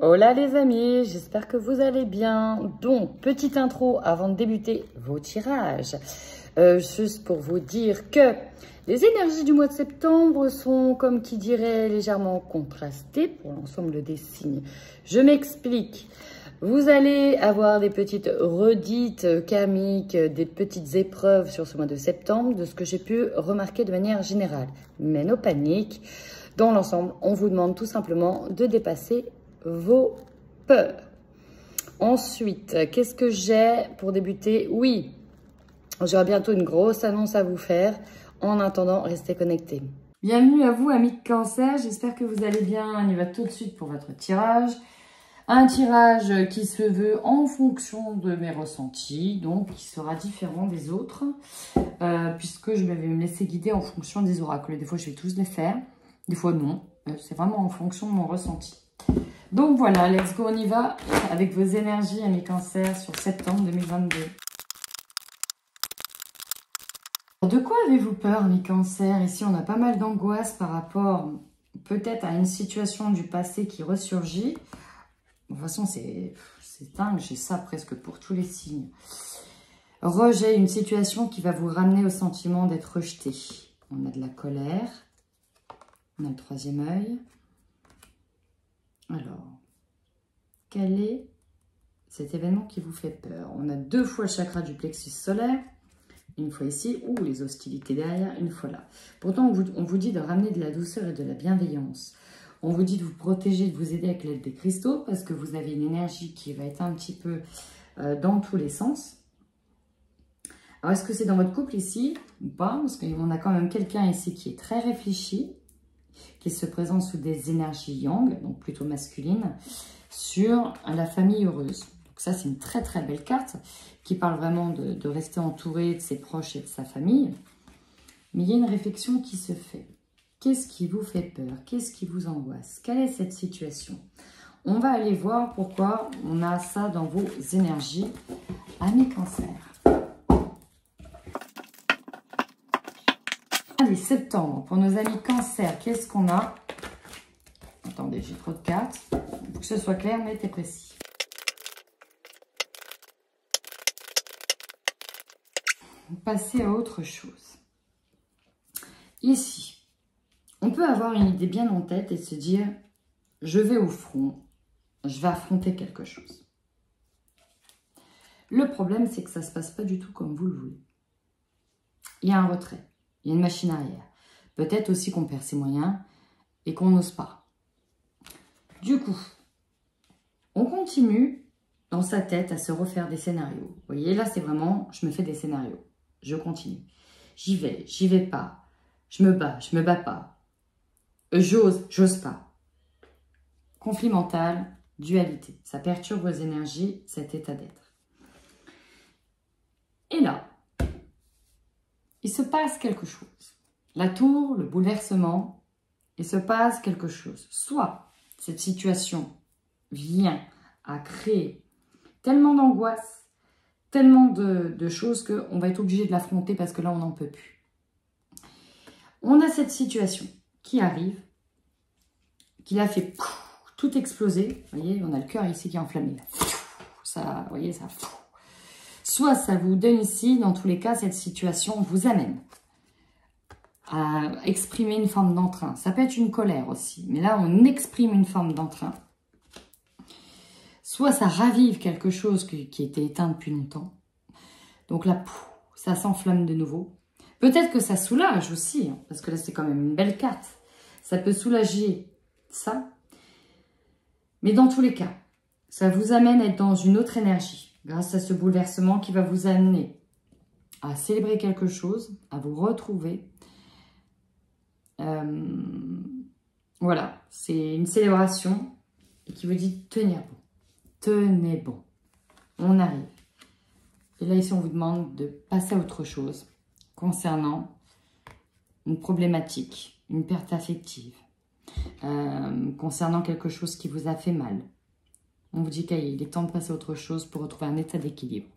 Hola les amis, j'espère que vous allez bien. Donc, petite intro avant de débuter vos tirages. Juste pour vous dire que les énergies du mois de septembre sont, comme qui dirait, légèrement contrastées pour l'ensemble des signes. Je m'explique. Vous allez avoir des petites redites karmiques, des petites épreuves sur ce mois de septembre, de ce que j'ai pu remarquer de manière générale. Mais no panique. Dans l'ensemble, on vous demande tout simplement de dépasser vos peurs. Ensuite, qu'est-ce que j'ai pour débuter? Oui, j'aurai bientôt une grosse annonce à vous faire. En attendant, restez connectés. Bienvenue à vous, amis de Cancer. J'espère que vous allez bien. On y va tout de suite pour votre tirage. Un tirage qui se veut en fonction de mes ressentis, donc qui sera différent des autres, puisque je vais me laisser guider en fonction des oracles. Des fois, je vais tous les faire, des fois non. C'est vraiment en fonction de mon ressenti. Donc voilà, let's go, on y va avec vos énergies, amis Cancer, sur septembre 2022. De quoi avez-vous peur, amis Cancer? Ici, on a pas mal d'angoisse par rapport peut-être à une situation du passé qui ressurgit. De toute façon, c'est dingue, j'ai ça presque pour tous les signes. Rejet, une situation qui va vous ramener au sentiment d'être rejeté. On a de la colère, on a le troisième œil. Alors, quel est cet événement qui vous fait peur? On a 2 fois le chakra du plexus solaire, une fois ici, ou les hostilités derrière, une fois là. Pourtant, on vous dit de ramener de la douceur et de la bienveillance. On vous dit de vous protéger, de vous aider avec l'aide des cristaux, parce que vous avez une énergie qui va être un petit peu dans tous les sens. Alors, est-ce que c'est dans votre couple ici, ou pas? Parce qu'on a quand même quelqu'un ici qui est très réfléchi, qui se présente sous des énergies yang, donc plutôt masculines, sur la famille heureuse. Donc ça, c'est une très très belle carte qui parle vraiment de rester entouré de ses proches et de sa famille. Mais il y a une réflexion qui se fait. Qu'est-ce qui vous fait peur? Qu'est-ce qui vous angoisse? Quelle est cette situation? On va aller voir pourquoi on a ça dans vos énergies, amis Cancer. Allez, septembre, pour nos amis Cancer, qu'est-ce qu'on a? Attendez, j'ai trop de cartes. Il faut que ce soit clair, net et précis. Passer à autre chose. Ici, on peut avoir une idée bien en tête et se dire, je vais au front, je vais affronter quelque chose. Le problème, c'est que ça ne se passe pas du tout comme vous le voulez. Il y a un retrait, il y a une machine arrière. Peut-être aussi qu'on perd ses moyens et qu'on n'ose pas. Du coup, on continue dans sa tête à se refaire des scénarios. Vous voyez, là, c'est vraiment, je me fais des scénarios. Je continue. J'y vais pas. Je me bats pas. J'ose pas. Conflit mental, dualité. Ça perturbe vos énergies, cet état d'être. Et là, il se passe quelque chose. La tour, le bouleversement, il se passe quelque chose. Soit cette situation vient à créer tellement d'angoisse, tellement de choses qu'on va être obligé de l'affronter parce que là, on n'en peut plus. On a cette situation qui arrive, qui l'a fait tout exploser. Vous voyez, on a le cœur ici qui est enflammé. Ça, vous voyez, ça. Soit ça vous donne ici, dans tous les cas, cette situation vous amène à exprimer une forme d'entrain. Ça peut être une colère aussi, mais là, on exprime une forme d'entrain. Soit ça ravive quelque chose qui était éteint depuis longtemps. Donc là, ça s'enflamme de nouveau. Peut-être que ça soulage aussi, hein, parce que là, c'est quand même une belle carte. Ça peut soulager ça. Mais dans tous les cas, ça vous amène à être dans une autre énergie, grâce à ce bouleversement qui va vous amener à célébrer quelque chose, à vous retrouver. Voilà, c'est une célébration et qui vous dit tenir bon. Tenez bon. On arrive. Et là, ici, on vous demande de passer à autre chose concernant une problématique, une perte affective, concernant quelque chose qui vous a fait mal. On vous dit qu'il est temps de passer à autre chose pour retrouver un état d'équilibre.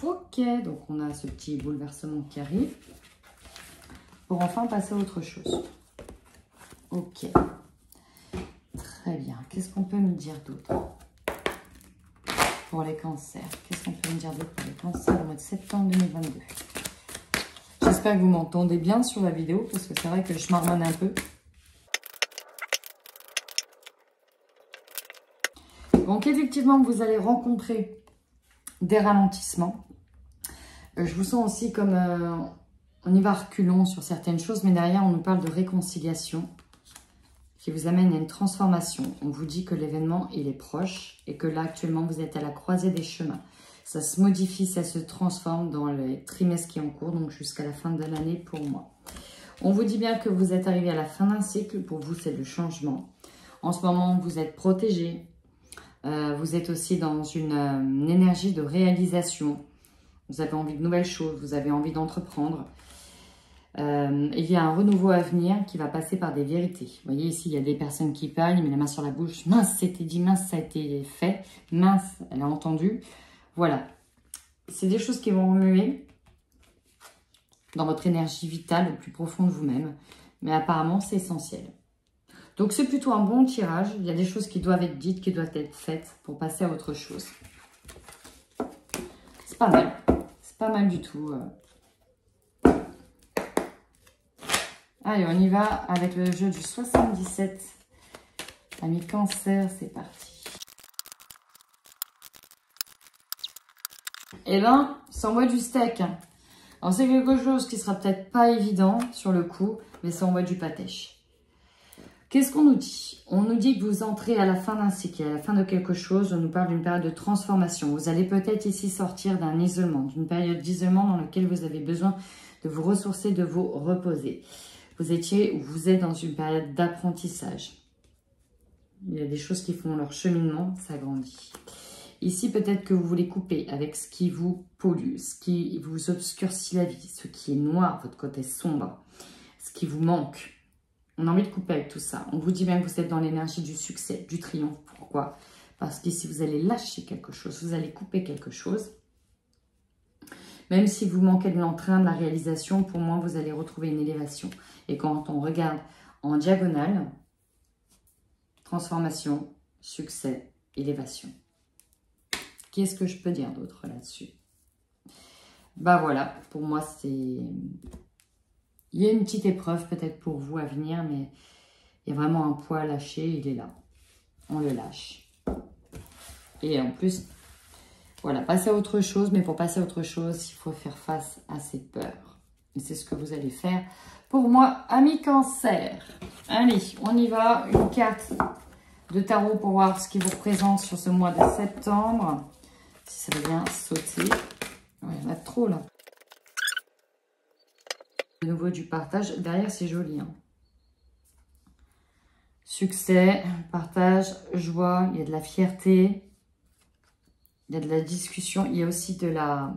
Ok, donc on a ce petit bouleversement qui arrive pour enfin passer à autre chose. Ok. Très bien. Qu'est-ce qu'on peut me dire d'autre pour les cancers? Qu'est-ce qu'on peut me dire d'autre pour les cancers au mois de septembre 2022? J'espère que vous m'entendez bien sur la vidéo, parce que c'est vrai que je marmonne un peu. Donc, effectivement, vous allez rencontrer des ralentissements. Je vous sens aussi comme on y va reculons sur certaines choses, mais derrière, on nous parle de réconciliation qui vous amène à une transformation. On vous dit que l'événement, il est proche et que là, actuellement, vous êtes à la croisée des chemins. Ça se modifie, ça se transforme dans les trimestres qui sont en cours, donc jusqu'à la fin de l'année pour moi. On vous dit bien que vous êtes arrivé à la fin d'un cycle. Pour vous, c'est le changement. En ce moment, vous êtes protégé. Vous êtes aussi dans une énergie de réalisation. Vous avez envie de nouvelles choses, vous avez envie d'entreprendre. Il y a un renouveau à venir qui va passer par des vérités. Vous voyez ici, il y a des personnes qui parlent, ils mettent la main sur la bouche. Mince, c'était dit, mince, ça a été fait. Mince, elle a entendu. Voilà. C'est des choses qui vont remuer dans votre énergie vitale au plus profond de vous-même. Mais apparemment, c'est essentiel. Donc, c'est plutôt un bon tirage. Il y a des choses qui doivent être dites, qui doivent être faites pour passer à autre chose. C'est pas mal. C'est pas mal du tout. Allez, on y va avec le jeu du 77. Ami Cancer, c'est parti. Eh ben, ça envoie du steak. Alors, c'est quelque chose qui sera peut-être pas évident sur le coup, mais ça envoie du pâtèche. Qu'est-ce qu'on nous dit? On nous dit que vous entrez à la fin d'un cycle, à la fin de quelque chose. On nous parle d'une période de transformation. Vous allez peut-être ici sortir d'un isolement, d'une période d'isolement dans laquelle vous avez besoin de vous ressourcer, de vous reposer. Vous étiez ou vous êtes dans une période d'apprentissage. Il y a des choses qui font leur cheminement, ça grandit. Ici, peut-être que vous voulez couper avec ce qui vous pollue, ce qui vous obscurcit la vie, ce qui est noir, votre côté sombre, ce qui vous manque. On a envie de couper avec tout ça. On vous dit bien que vous êtes dans l'énergie du succès, du triomphe. Pourquoi? Parce qu'ici, vous allez lâcher quelque chose, vous allez couper quelque chose. Même si vous manquez de l'entrain, de la réalisation, pour moi, vous allez retrouver une élévation. Et quand on regarde en diagonale, transformation, succès, élévation. Qu'est-ce que je peux dire d'autre là-dessus? Bah voilà, pour moi, c'est... Il y a une petite épreuve peut-être pour vous à venir, mais il y a vraiment un poids à lâcher, il est là. On le lâche. Et en plus... Voilà, passer à autre chose, mais pour passer à autre chose, il faut faire face à ses peurs. Et c'est ce que vous allez faire pour moi, ami Cancer. Allez, on y va. Une carte de tarot pour voir ce qui vous représente sur ce mois de septembre. Si ça veut bien sauter. Ouais, il y en a trop là. De nouveau du partage. Derrière, c'est joli. Hein. Succès, partage, joie, il y a de la fierté. Il y a de la discussion, il y a aussi de la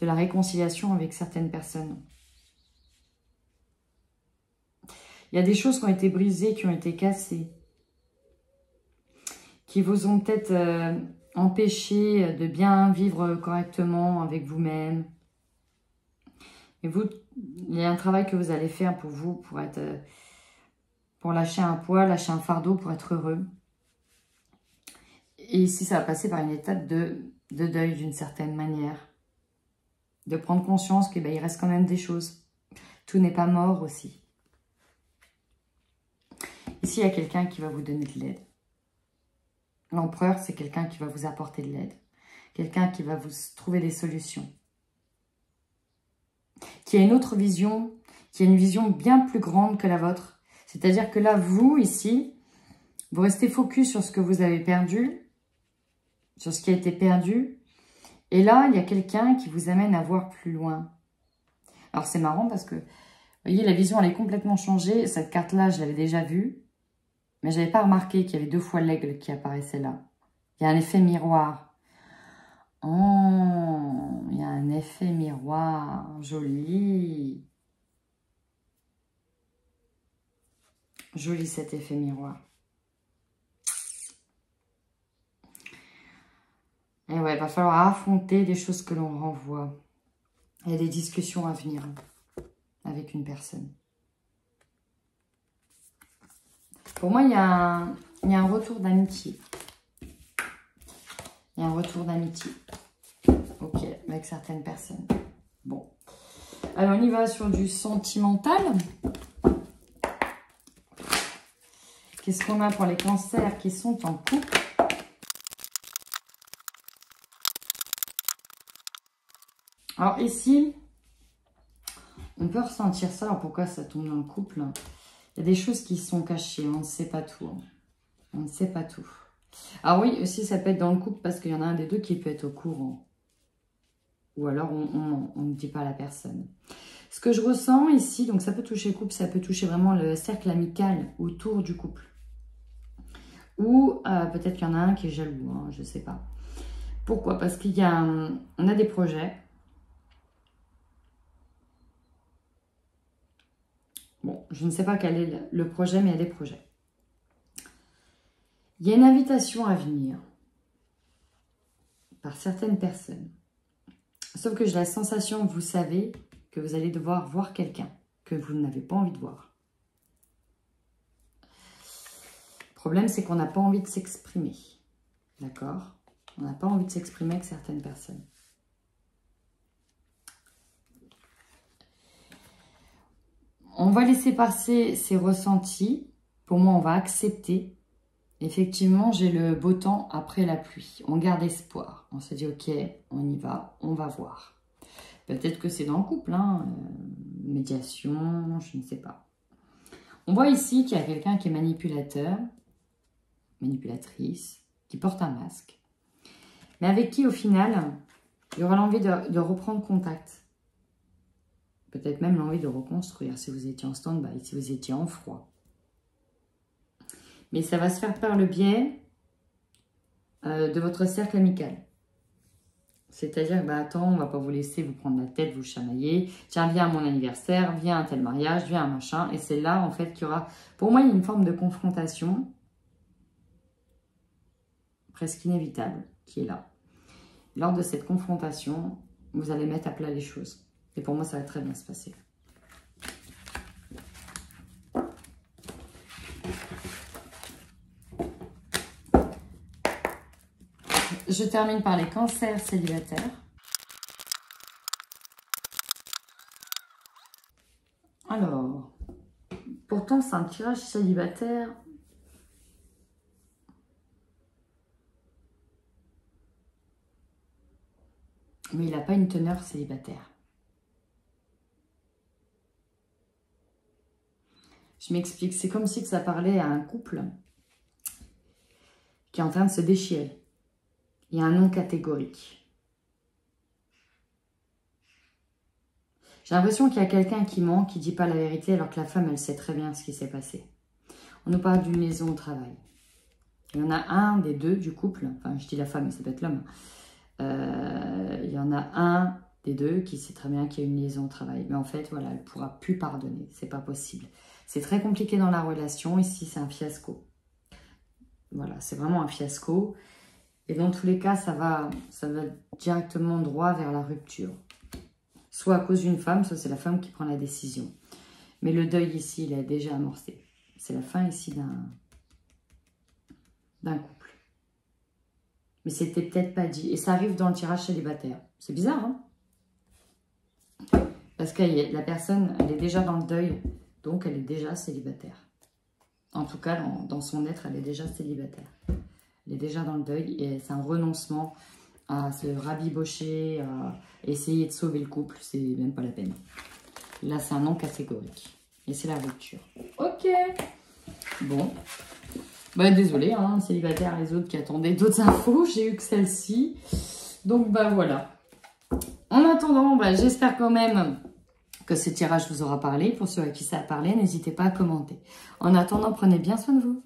réconciliation avec certaines personnes. Il y a des choses qui ont été brisées, qui ont été cassées, qui vous ont peut-être empêché de bien vivre correctement avec vous-même. Et vous, il y a un travail que vous allez faire pour vous, pour lâcher un poids, lâcher un fardeau, pour être heureux. Et ici, ça va passer par une étape de deuil d'une certaine manière. De prendre conscience qu'il reste quand même des choses. Tout n'est pas mort aussi. Ici, il y a quelqu'un qui va vous donner de l'aide. L'empereur, c'est quelqu'un qui va vous apporter de l'aide. Quelqu'un qui va vous trouver des solutions. Qui a une autre vision, qui a une vision bien plus grande que la vôtre. C'est-à-dire que là, vous, ici, vous restez focus sur ce que vous avez perdu, sur ce qui a été perdu. Et là, il y a quelqu'un qui vous amène à voir plus loin. Alors, c'est marrant parce que, vous voyez, la vision, elle est complètement changée. Cette carte-là, je l'avais déjà vue. Mais je n'avais pas remarqué qu'il y avait 2 fois l'aigle qui apparaissait là. Il y a un effet miroir. Oh, il y a un effet miroir. Joli. Joli cet effet miroir. Et ouais, il va falloir affronter des choses que l'on renvoie. Il y a des discussions à venir avec une personne. Pour moi, il y a un retour d'amitié. Il y a un retour d'amitié. Ok, avec certaines personnes. Bon. Alors, on y va sur du sentimental. Qu'est-ce qu'on a pour les cancers qui sont en couple? Alors ici, on peut ressentir ça. Alors pourquoi ça tombe dans le couple? Il y a des choses qui sont cachées. On ne sait pas tout. On ne sait pas tout. Ah oui, aussi ça peut être dans le couple parce qu'il y en a un des deux qui peut être au courant. Ou alors on ne dit pas à la personne. Ce que je ressens ici, donc ça peut toucher le couple, ça peut toucher vraiment le cercle amical autour du couple. Ou peut-être qu'il y en a un qui est jaloux, hein, je ne sais pas. Pourquoi? Parce qu'il y a, on a des projets. Bon, je ne sais pas quel est le projet, mais il y a des projets. Il y a une invitation à venir par certaines personnes. Sauf que j'ai la sensation, vous savez, que vous allez devoir voir quelqu'un que vous n'avez pas envie de voir. Le problème, c'est qu'on n'a pas envie de s'exprimer. D'accord? On n'a pas envie de s'exprimer avec certaines personnes. On va laisser passer ces ressentis. Pour moi, on va accepter. Effectivement, j'ai le beau temps après la pluie. On garde espoir. On se dit, ok, on y va, on va voir. Peut-être que c'est dans le couple, hein, médiation, je ne sais pas. On voit ici qu'il y a quelqu'un qui est manipulateur, manipulatrice, qui porte un masque, mais avec qui, au final, il y aura l'envie de reprendre contact. Peut-être même l'envie de reconstruire si vous étiez en stand-by, si vous étiez en froid. Mais ça va se faire par le biais de votre cercle amical. C'est-à-dire, bah, attends, on va pas vous laisser vous prendre la tête, vous chamailler. Tiens, viens à mon anniversaire, viens à un tel mariage, viens à un machin. Et c'est là, en fait, qu'il y aura... Pour moi, il y a une forme de confrontation presque inévitable qui est là. Lors de cette confrontation, vous allez mettre à plat les choses. Et pour moi, ça va très bien se passer. Je termine par les cancers célibataires. Alors, pourtant, c'est un tirage célibataire. Mais il n'a pas une teneur célibataire. Je m'explique. C'est comme si ça parlait à un couple qui est en train de se déchirer. Il y a un non catégorique. J'ai l'impression qu'il y a quelqu'un qui ment, qui ne dit pas la vérité, alors que la femme, elle sait très bien ce qui s'est passé. On nous parle d'une liaison au travail. Il y en a un des deux du couple, enfin je dis la femme, mais ça peut être l'homme. Il y en a un des deux qui sait très bien qu'il y a une liaison au travail. Mais en fait, voilà, elle ne pourra plus pardonner. C'est pas possible. C'est très compliqué dans la relation. Ici, c'est un fiasco. Voilà, c'est vraiment un fiasco. Et dans tous les cas, ça va directement droit vers la rupture. Soit à cause d'une femme, soit c'est la femme qui prend la décision. Mais le deuil ici, il est déjà amorcé. C'est la fin ici d'un couple. Mais c'était peut-être pas dit. Et ça arrive dans le tirage célibataire. C'est bizarre, hein? Parce que la personne, elle est déjà dans le deuil. Donc, elle est déjà célibataire. En tout cas, dans son être, elle est déjà célibataire. Elle est déjà dans le deuil et c'est un renoncement à se rabibocher, à essayer de sauver le couple. C'est même pas la peine. Là, c'est un non catégorique. Et c'est la rupture. Ok. Bon. Bah, désolée, hein, célibataire, les autres qui attendaient d'autres infos. J'ai eu que celle-ci. Donc, bah voilà. En attendant, bah, j'espère quand même que ce tirage vous aura parlé. Pour ceux à qui ça a parlé, n'hésitez pas à commenter. En attendant, prenez bien soin de vous.